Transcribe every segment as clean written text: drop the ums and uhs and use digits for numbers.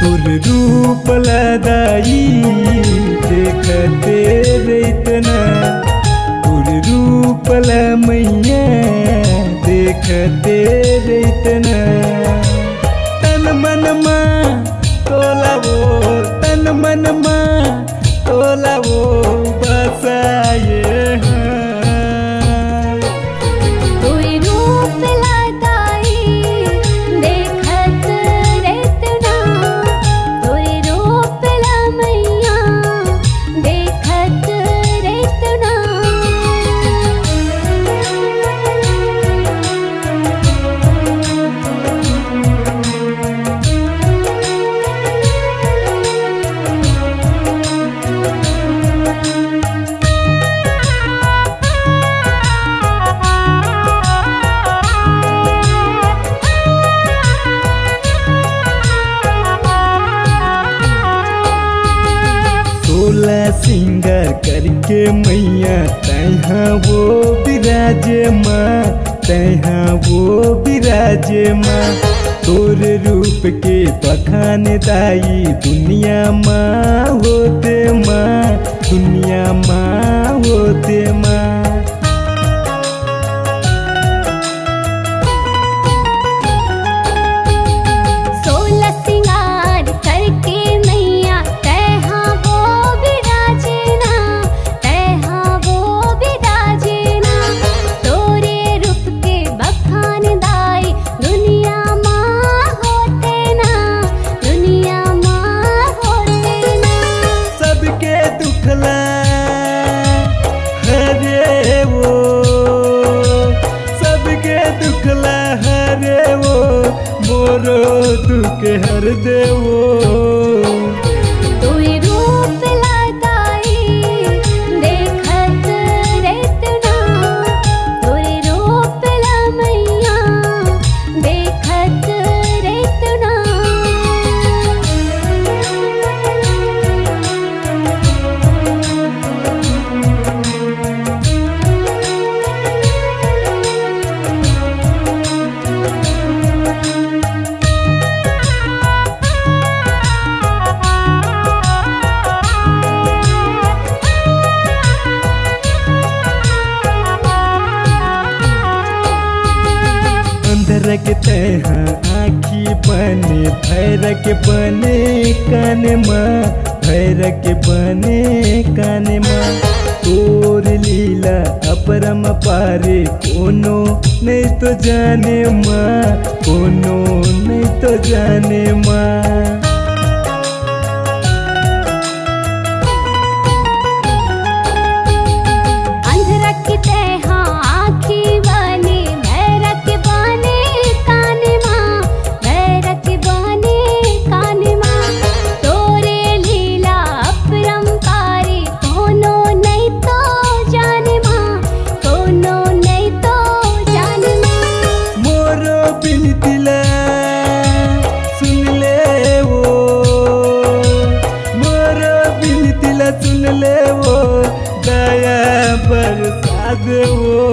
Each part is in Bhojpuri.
तोर रूप लदाई देखते रैतना तोर रूप ला मैया देखते रैतना तन मन मा तोलावो तन मन मा तोलावो बसाए सिंगार करके मैया तैहा वो विराजे माँ तैहा वो विराजे माँ तोर रूप के बखान दाई दुनिया माँ होते माँ दुनिया माँ होते माँ मोरो दुख हर देवो तोई रूप लदाई देखत रैतना तोई रूप ला मैया देखत रैतना अंधरक तैहा आँखी बने भैरक बने कान माँ भैरक बने कान माँ तोर लीला अपरम पारे कोनो नहीं तो जाने माँ कोनो नहीं तो जाने माँ सुन ले वो दया बरसा दे वो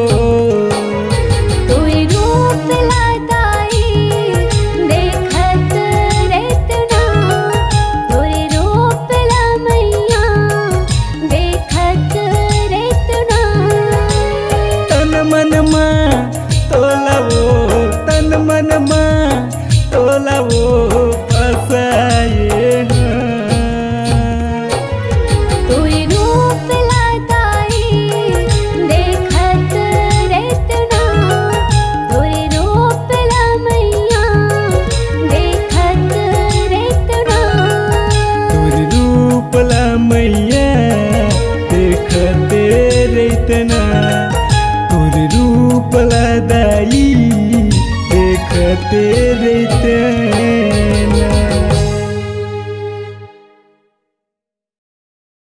तोई रूप लदाई देखत रैतना तोई रूप ला मैया देखत रैतना तन मन मा तोलावो तन मन मा तोलावो बसाए मैया